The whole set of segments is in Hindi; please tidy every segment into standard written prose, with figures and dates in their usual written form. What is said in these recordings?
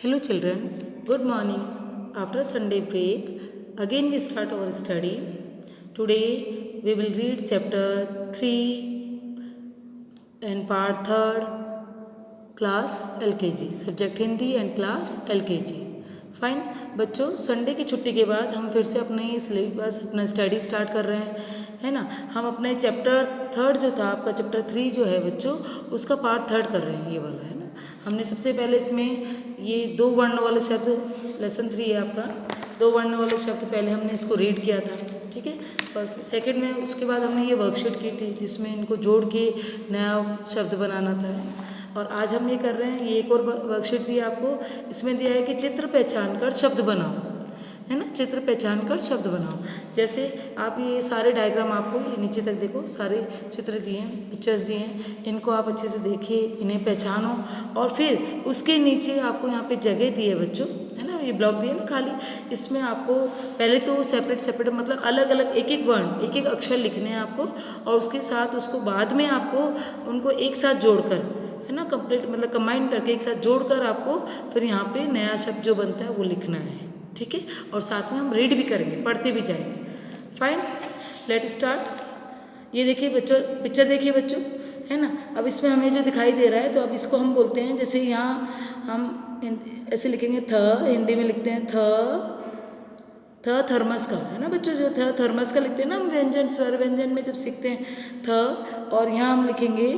Hello children, good morning. After Sunday break, again we start our study. Today we will read chapter 3 and part 3rd, class LKG, subject Hindi and class LKG. Fine बच्चों, संडे की छुट्टी के बाद हम फिर से अपने सिलेबस अपना स्टडी स्टार्ट कर रहे हैं, है ना। हम अपने चैप्टर 3rd जो था आपका चैप्टर 3 जो है बच्चों, उसका पार्ट 3rd कर रहे हैं, ये वाला है ना। हमने सबसे पहले इसमें ये 2 वर्ण वाले शब्द, लेसन 3 है आपका, 2 वर्ण वाले शब्द पहले हमने इसको रीड किया था, ठीक है। फर्स्ट सेकंड में उसके बाद हमने ये वर्कशीट की थी जिसमें इनको जोड़ के नया शब्द बनाना था। और आज हम ये कर रहे हैं, ये एक और वर्कशीट दी आपको, इसमें दिया है कि चित्र पहचान कर शब्द बनाओ, है ना। चित्र पहचान कर शब्द बनाओ। जैसे आप ये सारे डायग्राम आपको ये नीचे तक देखो, सारे चित्र दिए हैं, पिक्चर्स दिए हैं, इनको आप अच्छे से देखिए, इन्हें पहचानो और फिर उसके नीचे आपको यहाँ पे जगह दी है बच्चों, है ना। ये ब्लॉक दिए ना खाली, इसमें आपको पहले तो सेपरेट मतलब अलग अलग एक एक वर्ण एक एक अक्षर लिखने हैं आपको, और उसके साथ उसको बाद में आपको उनको एक साथ जोड़कर, है ना, कंप्लीट मतलब कंबाइन करके एक साथ जोड़कर आपको फिर यहाँ पे नया शब्द जो बनता है वो लिखना है, ठीक है। और साथ में हम रीड भी करेंगे, पढ़ते भी जाएंगे। Fine, let start. ये देखिए बच्चों, पिक्चर देखिए बच्चों, है ना। अब इसमें हमें जो दिखाई दे रहा है, तो अब इसको हम बोलते हैं, जैसे यहाँ हम ऐसे लिखेंगे थ, हिंदी में लिखते हैं थ थर्मस का, है ना बच्चों। जो थ थर्मस का लिखते हैं ना हम व्यंजन, स्वर व्यंजन में जब सीखते हैं थ, और यहाँ हम लिखेंगे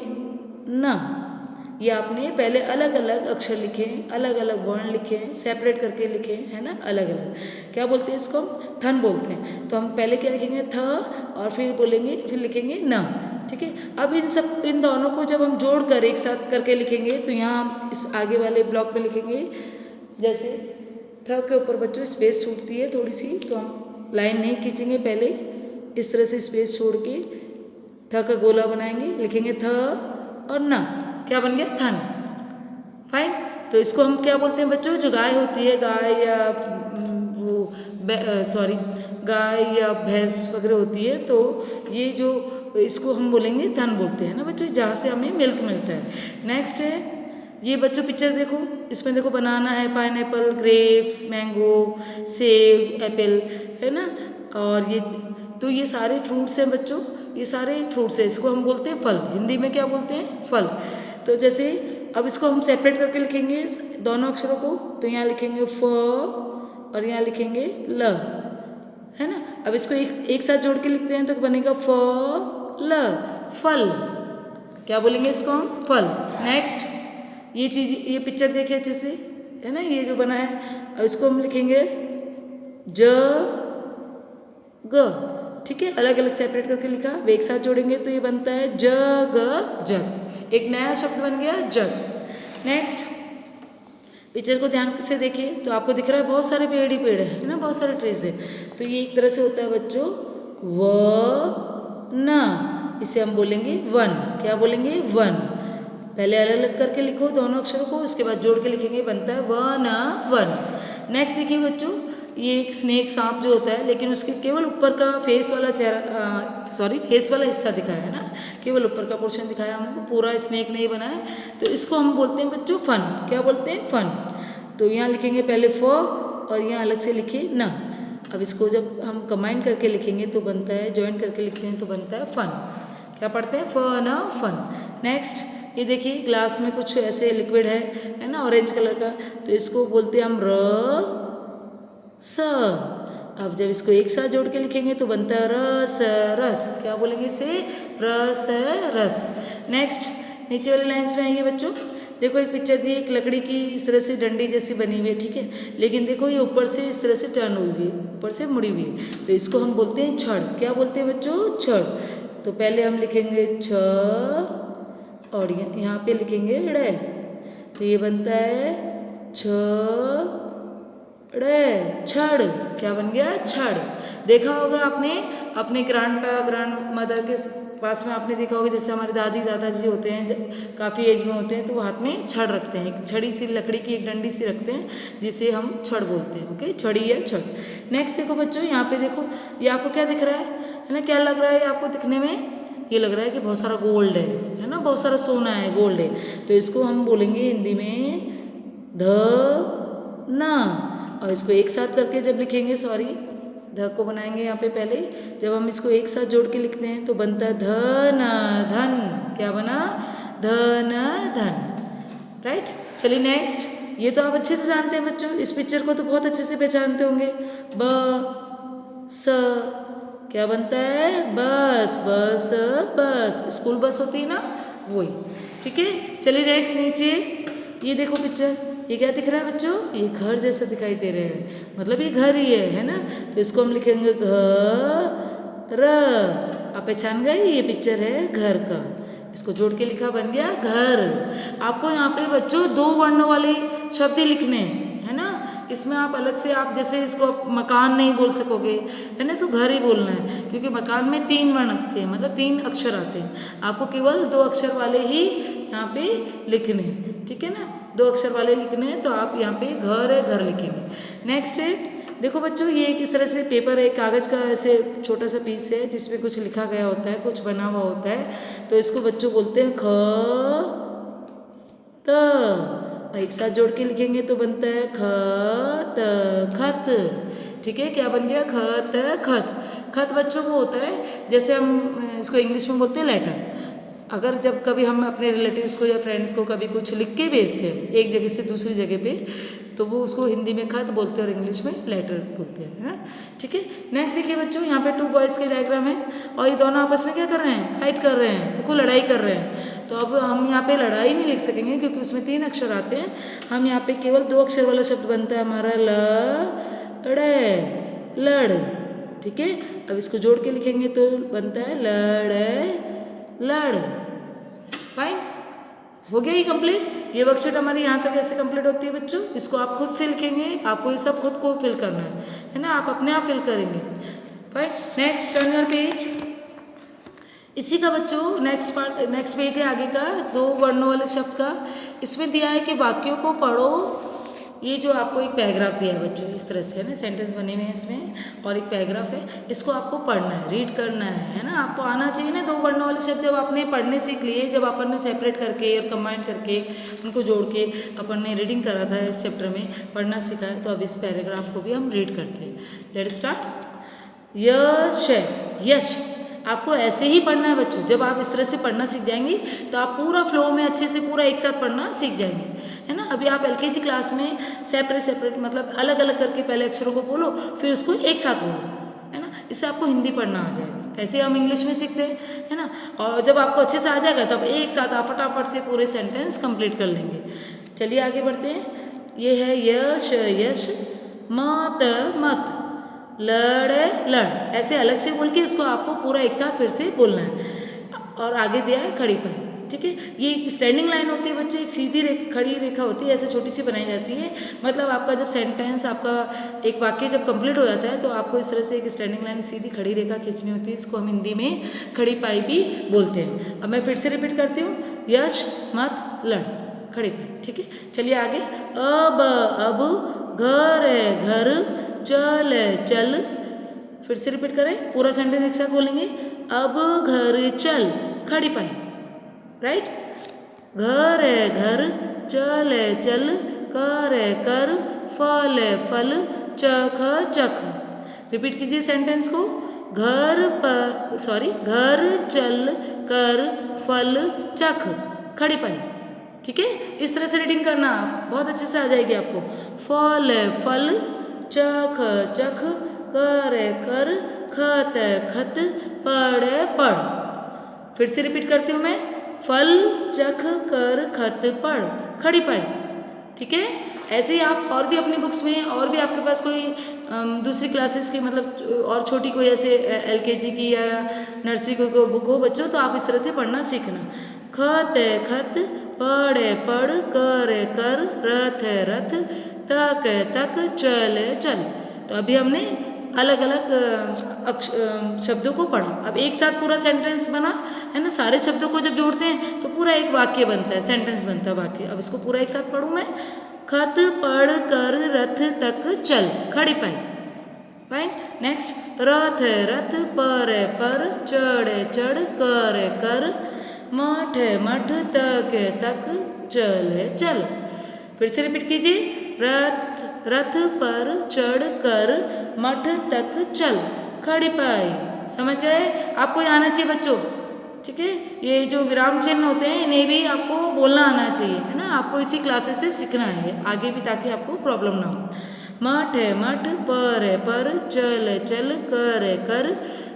न। ये आपने पहले अलग अलग अक्षर लिखे, अलग अलग वर्ण लिखे, सेपरेट करके लिखे, है ना, अलग अलग। क्या बोलते हैं इसको, हम थन बोलते हैं। तो हम पहले क्या लिखेंगे, थ, और फिर बोलेंगे, फिर लिखेंगे न, ठीक है। अब इन दोनों को जब हम जोड़ कर एक साथ करके लिखेंगे, तो यहाँ हम इस आगे वाले ब्लॉक में लिखेंगे, जैसे थ के ऊपर बच्चों स्पेस छूटती है थोड़ी सी, तो हम लाइन नहीं खींचेंगे, पहले इस तरह से स्पेस छोड़ के थ का गोला बनाएंगे, लिखेंगे थ और न, क्या बन गया, थन। फाइन, तो इसको हम क्या बोलते हैं बच्चों, जो गाय होती है, गाय या गाय या भैंस वगैरह होती है, तो ये जो इसको हम बोलेंगे थन बोलते हैं ना बच्चों, जहाँ से हमें मिल्क मिलता है। नेक्स्ट है ये बच्चों, पिक्चर देखो, इसमें देखो बनाना है, पाइनएप्पल, ग्रेप्स, मैंगो, सेब, एप्पल, है ना। और ये तो ये सारे फ्रूट्स हैं बच्चों, ये सारे फ्रूट्स हैं, इसको हम बोलते हैं फल, हिंदी में क्या बोलते हैं, फल। तो जैसे अब इसको हम सेपरेट करके लिखेंगे दोनों अक्षरों को, तो यहाँ लिखेंगे फ और यहाँ लिखेंगे ल, है ना। अब इसको एक साथ जोड़ के लिखते हैं, तो बनेगा फ ल, फल। क्या बोलेंगे इसको हम, फल। नेक्स्ट ये चीज, ये पिक्चर देखिए अच्छे से, है ना, ये जो बना है। अब इसको हम लिखेंगे ज ग, ठीक है, अलग अलग सेपरेट करके लिखा, वे एक साथ जोड़ेंगे तो ये बनता है ज ग जग, एक नया शब्द बन गया जग। नेक्स्ट पिक्चर को ध्यान से देखिए, तो आपको दिख रहा है बहुत सारे पेड़ ही पेड़ है ना, बहुत सारे ट्रीज है। तो ये एक तरह से होता है बच्चों व न, इसे हम बोलेंगे वन। क्या बोलेंगे, वन। पहले अलग अलग करके लिखो दोनों अक्षरों को, उसके बाद जोड़ के लिखेंगे, बनता है व न, वन। नेक्स्ट देखिए बच्चों, ये एक स्नेक, सांप जो होता है, लेकिन उसके केवल ऊपर का फेस वाला फेस वाला हिस्सा दिखाया है ना, केवल ऊपर का पोर्शन दिखाया हमको, पूरा स्नेक नहीं बना है। तो इसको हम बोलते हैं बच्चों फन। क्या बोलते हैं, फन। तो यहाँ लिखेंगे पहले फ और यहाँ अलग से लिखिए न। अब इसको जब हम कंबाइन करके लिखेंगे तो बनता है, ज्वाइन करके लिखते हैं तो बनता है फन। क्या पढ़ते हैं, फ न, फन। नेक्स्ट ये देखिए, ग्लास में कुछ ऐसे लिक्विड है ना, ऑरेंज कलर का, तो इसको बोलते हैं हम र स। अब जब इसको एक साथ जोड़ के लिखेंगे तो बनता है रस, रस। क्या बोलेंगे इसे, रस, रस। नेक्स्ट नीचे वाली लाइन्स में आइए बच्चों, देखो एक पिक्चर दी, एक लकड़ी की इस तरह से डंडी जैसी बनी हुई है, ठीक है, लेकिन देखो ये ऊपर से इस तरह से टर्न हुई है, ऊपर से मुड़ी हुई है, तो इसको हम बोलते हैं छड़। क्या बोलते हैं बच्चों, छड़। तो पहले हम लिखेंगे छ और यहाँ पे लिखेंगे ड़, तो ये बनता है छ ड़े, छड़। क्या बन गया, छड़। देखा होगा आपने अपने ग्रैंड मदर के पास में, आपने देखा होगा, जैसे हमारे दादी दादाजी होते हैं, काफ़ी एज में होते हैं, तो वो हाथ में छड़ रखते हैं, छड़ी सी लकड़ी की एक डंडी सी रखते हैं, जिसे हम छड़ बोलते हैं। ओके, छड़ी या छड़। नेक्स्ट देखो बच्चों, यहाँ पे देखो, ये आपको क्या दिख रहा है ना, क्या लग रहा है आपको दिखने में, ये लग रहा है कि बहुत सारा गोल्ड है ना, बहुत सारा सोना है, गोल्ड है। तो इसको हम बोलेंगे हिंदी में ध न। और इसको एक साथ करके जब लिखेंगे, सॉरी ध को बनाएंगे यहाँ पे पहले ही, जब हम इसको एक साथ जोड़ के लिखते हैं तो बनता है धन धन। क्या बना? धन धन। राइट। चलिए नेक्स्ट, ये तो आप अच्छे से जानते हैं बच्चों, इस पिक्चर को तो बहुत अच्छे से पहचानते होंगे। ब स क्या बनता है? बस। बस बस, स्कूल बस होती है ना, वही। ठीक है। चलिए नेक्स्ट नीचे, ये देखो पिक्चर, ये क्या दिख रहा है बच्चों? ये घर जैसा दिखाई दे रहा है, मतलब ये घर ही है ना। तो इसको हम लिखेंगे घर। आप पहचान गए, ये पिक्चर है घर का, इसको जोड़ के लिखा, बन गया घर। आपको यहाँ पे बच्चों 2 वर्णों वाले शब्द ही लिखने हैं, है ना। इसमें आप अलग से, आप जैसे इसको मकान नहीं बोल सकोगे, है ना, इसको घर ही बोलना है, क्योंकि मकान में 3 वर्ण आते हैं, मतलब 3 अक्षर आते हैं। आपको केवल 2 अक्षर वाले ही यहाँ पे लिखने हैं, ठीक है ना, 2 अक्षर वाले लिखने हैं। तो आप यहाँ पे घर है, घर लिखेंगे। नेक्स्ट है, देखो बच्चों, ये किस तरह से पेपर है, कागज़ का ऐसे छोटा सा पीस है जिसमें कुछ लिखा गया होता है, कुछ बना हुआ होता है। तो इसको बच्चों बोलते हैं ख त। एक साथ जोड़ के लिखेंगे तो बनता है ख त खत। ठीक है, क्या बन गया? ख त खत। खत बच्चों को होता है, जैसे हम इसको इंग्लिश में बोलते हैं लेटर। अगर जब कभी हम अपने रिलेटिव्स को या फ्रेंड्स को कभी कुछ लिख के भेजते हैं एक जगह से दूसरी जगह पे, तो वो उसको हिंदी में खत बोलते हैं और इंग्लिश में लेटर बोलते हैं, है ना। ठीक है। नेक्स्ट देखिए बच्चों, यहाँ पे 2 बॉयज़ के डायग्राम है और ये दोनों आपस में क्या कर रहे हैं? फाइट कर रहे हैं, देखो लड़ाई कर रहे हैं। तो अब हम यहाँ पे लड़ाई नहीं लिख सकेंगे क्योंकि उसमें 3 अक्षर आते हैं। हम यहाँ पे केवल 2 अक्षर वाला शब्द बनता है हमारा लड़। ठीक है। अब इसको जोड़ के लिखेंगे तो बनता है लड़। फाइन, हो गया ये कंप्लीट। ये वर्कशीट हमारी यहाँ तक ऐसे कंप्लीट होती है बच्चों। इसको आप खुद से लिखेंगे, आपको ये सब खुद को फिल करना है ना, आप अपने आप फिल करेंगे। Fine. Next, turn your page. इसी का बच्चों नेक्स्ट पेज है आगे का, 2 वर्णों वाले शब्द का। इसमें दिया है कि वाक्यों को पढ़ो। ये जो आपको एक पैराग्राफ दिया है बच्चों, इस तरह से, है ना, सेंटेंस बने हुए हैं इसमें और एक पैराग्राफ है। इसको आपको पढ़ना है, रीड करना है ना। आपको आना चाहिए ना 2 वर्णों वाले शब्द। जब आपने पढ़ने सीख लिए, जब अपन ने सेपरेट करके और कंबाइन करके उनको जोड़ के अपन ने रीडिंग करा था, इस चैप्टर में पढ़ना सीखा है, तो अब इस पैराग्राफ को भी हम रीड करते हैं। Let start. यश। आपको ऐसे ही पढ़ना है बच्चों। जब आप इस तरह से पढ़ना सीख जाएंगे तो आप पूरा फ्लो में अच्छे से पूरा एक साथ पढ़ना सीख जाएंगे, है ना। अभी आप LKG क्लास में सेपरेट मतलब अलग अलग करके पहले अक्षरों को बोलो, फिर उसको एक साथ बोलो, है ना। इससे आपको हिंदी पढ़ना आ जाएगा। ऐसे हम इंग्लिश में सीखते हैं, है ना। और जब आपको अच्छे से आ जाएगा तब एक साथ आप फटाफट से पूरे सेंटेंस कंप्लीट कर लेंगे। चलिए आगे बढ़ते हैं। ये है यश, मत, लड़। ऐसे अलग से बोल के उसको आपको पूरा एक साथ फिर से बोलना है। और आगे दिया है खड़ी पाई। ठीक है। ये स्टैंडिंग लाइन होती है बच्चों, एक सीधी खड़ी रेखा होती है, ऐसे छोटी सी बनाई जाती है। मतलब आपका जब सेंटेंस, आपका एक वाक्य जब कंप्लीट हो जाता है तो आपको इस तरह से एक स्टैंडिंग लाइन, सीधी खड़ी रेखा खींचनी होती है। इसको हम हिंदी में खड़ी पाई भी बोलते हैं। अब मैं फिर से रिपीट करती हूँ, यश, मत, लड़, खड़ी पाई। ठीक है। चलिए आगे। अब, घर, चल। फिर से रिपीट करें, पूरा सेंटेंस एक साथ बोलेंगे। अब घर चल, खड़ी पाई। राइट। घर, चल, कर, फल, चख। रिपीट कीजिए सेंटेंस को। घर, चल, कर, फल, चख, खड़ी पाई। ठीक है। इस तरह से रीडिंग करना, बहुत अच्छे से आ जाएगी आपको। फल, चख, कर, खत, पढ़। फिर से रिपीट करती हूँ मैं। फल, चख, कर, खत, पढ़, खड़ी पाई। ठीक है। ऐसे ही आप और भी अपनी बुक्स में, और भी आपके पास कोई दूसरी क्लासेस की, मतलब और छोटी कोई ऐसे LKG की या नर्सरी कोई बुक हो बच्चों, तो आप इस तरह से पढ़ना सीखना। खत, पढ़, कर, रथ, तक, चल। तो अभी हमने अलग अलग शब्दों को पढ़ा। अब एक साथ पूरा सेंटेंस बना, है ना। सारे शब्दों को जब जोड़ते हैं तो पूरा एक वाक्य बनता है, सेंटेंस बनता है वाक्य। अब इसको पूरा एक साथ पढ़ूँ मैं। खत, पढ़, कर, रथ, तक, चल, खड़ी पाई। फाइन। नेक्स्ट। रथ, पर, चढ़, कर, मठ, तक, चल। फिर से रिपीट कीजिए। रथ, रथ पर चढ़ कर मठ तक चल, खड़ी पाई। समझ गए? आपको ये आना चाहिए बच्चों, ठीक है। ये जो विराम चिन्ह होते हैं इन्हें भी आपको बोलना आना चाहिए, है ना। आपको इसी क्लासेस से सीखना है आगे भी, ताकि आपको प्रॉब्लम ना हो। मठ है मठ, पर है पर, चल है चल, कर है कर,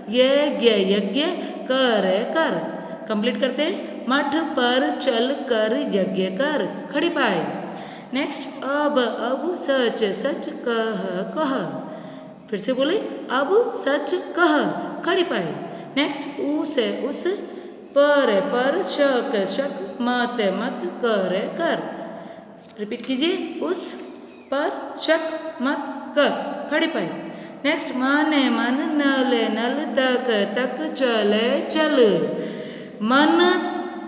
यज्ञ यज्ञ, कर है कर। कंप्लीट करते हैं। मठ पर चल कर यज्ञ कर, खड़ी पाए। नेक्स्ट, अब सच सच कह कह। फिर से बोले, अब सच कह, खड़ी पाए। नेक्स्ट, उस है उस, पर है पर, शक है शक, मत है मत, कर है कर। रिपीट कीजिए, उस पर शक मत कर, खड़ी पाई। नेक्स्ट, मन है मन, नल है नल, तक है तक, चल है चल, मन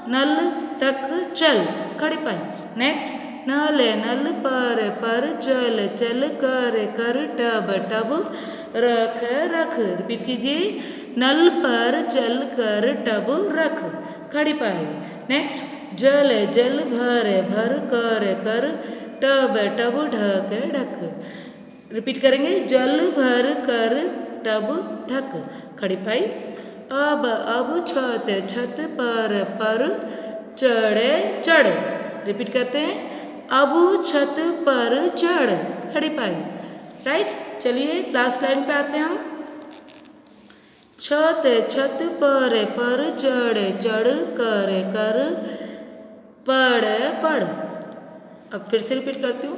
नल तक चल, खड़ी पाई। नेक्स्ट, नल है नल, पर है पर, चल है चल, कर है कर, टब है टब, रख है रख। रिपीट कीजिए, नल पर चल कर टब रख, खड़ी पाई। नेक्स्ट, जल है जल, भर है भर, कर है कर, टब है टब, ढक है ढक। रिपीट करेंगे, जल भर कर टब ढक, खड़ी पाई। अब छत है छत, पर पर, चढ़े चढ़। रिपीट करते हैं, अब छत पर चढ़, खड़ी पाई। राइट। चलिए लास्ट लाइन पे आते हैं हम। छत है छत, पर है पर, चढ़े चढ़, कर है कर, पढ़ है पढ़। अब फिर से रिपीट करती हूँ,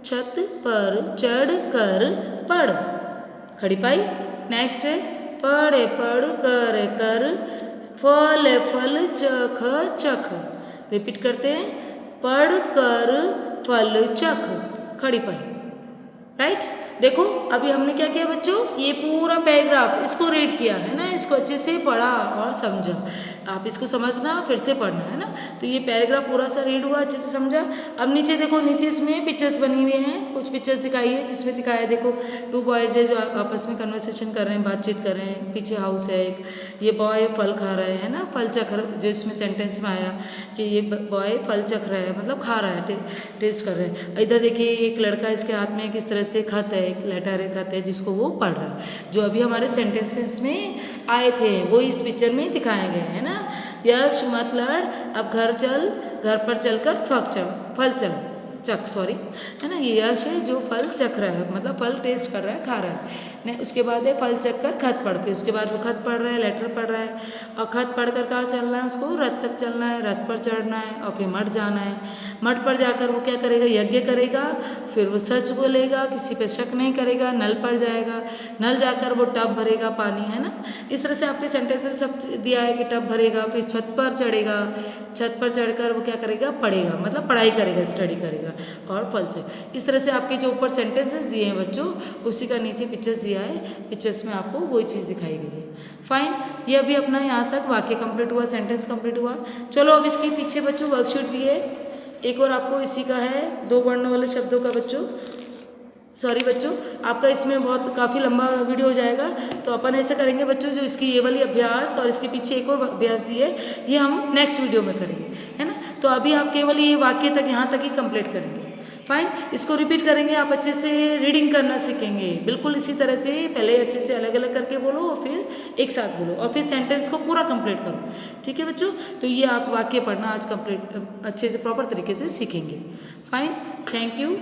छत पर चढ़ कर पढ़, खड़ी पाई। नेक्स्ट है, पढ़ है पढ़, कर है कर, फल है फल, चख चख। रिपीट करते हैं, पढ़ कर फल चख, खड़ी पाई। राइट। देखो अभी हमने क्या किया बच्चों, ये पूरा पैराग्राफ इसको रीड किया है ना, इसको अच्छे से पढ़ा और समझा। आप इसको समझना फिर से पढ़ना, है ना। तो ये पैराग्राफ पूरा सा रीड हुआ, अच्छे से समझा। अब नीचे देखो, नीचे इसमें पिक्चर्स बनी हुई हैं, कुछ पिक्चर्स दिखाई है, जिसमें दिखाया है देखो, 2 बॉयज़ है जो आपस में कन्वर्सेशन कर रहे हैं, बातचीत कर रहे हैं। पीछे हाउस है एक, ये बॉय फल खा रहा है ना, फल चख, जो इसमें सेंटेंस में आया कि ये बॉय फल चख रहा है, मतलब खा रहा है, टेस्ट कर रहा है। इधर देखिए एक लड़का, इसके हाथ में किस तरह से खत है, एक लेटर है, खत है, जिसको वो पढ़ रहा है। जो अभी हमारे सेंटेंसेस में आए थे वो इस पिक्चर में दिखाए गए हैं ना। यश मत लड़, अब घर चल, घर पर चलकर फल चल चख, सॉरी, है ना। ये यश है जो फल चख रहा है, मतलब फल टेस्ट कर रहा है, खा रहा है। ने उसके बाद है फल चख कर खत पढ़, फिर उसके बाद वो खत पढ़ रहा है, लेटर पढ़ रहा है। और खत पढ़ कर कहाँ चलना है उसको, रथ तक चलना है, रथ पर चढ़ना है और फिर मठ जाना है। मठ पर जाकर वो क्या करेगा, यज्ञ करेगा, फिर वो सच बोलेगा, किसी पे शक नहीं करेगा, नल पर जाएगा, नल जाकर वो टब भरेगा पानी, है ना। इस तरह से आपके सेंटेंस में सब दिया है कि टब भरेगा, फिर छत पर चढ़ेगा, छत पर चढ़कर वो क्या करेगा, पढ़ेगा, मतलब पढ़ाई करेगा, स्टडी करेगा, और फल चढ़। इस तरह से आपके जो ऊपर सेंटेंसेस दिए हैं बच्चों, उसी का नीचे पिक्चर्स दिया है, पिक्चर्स में आपको वही चीज़ दिखाई गई है। फाइन। ये अभी अपना यहाँ तक वाक्य कंप्लीट हुआ, सेंटेंस कंप्लीट हुआ। चलो अब इसके पीछे बच्चों वर्कशीट दिए, एक और आपको इसी का है, 2 वर्णों वाले शब्दों का बच्चों। सॉरी बच्चों, आपका इसमें बहुत काफ़ी लंबा वीडियो हो जाएगा, तो अपन ऐसा करेंगे बच्चों, जो इसकी ये वाली अभ्यास और इसके पीछे एक और अभ्यास दी है, ये हम नेक्स्ट वीडियो में करेंगे, है ना। तो अभी आप केवल ये वाक्य तक, यहाँ तक ही कंप्लीट करेंगे। फाइन। इसको रिपीट करेंगे, आप अच्छे से रीडिंग करना सीखेंगे, बिल्कुल इसी तरह से। पहले अच्छे से अलग अलग करके बोलो और फिर एक साथ बोलो, और फिर सेंटेंस को पूरा कंप्लीट करो, ठीक है बच्चों। तो ये आप वाक्य पढ़ना आज कंप्लीट अच्छे से प्रॉपर तरीके से सीखेंगे। फाइन। Thank you.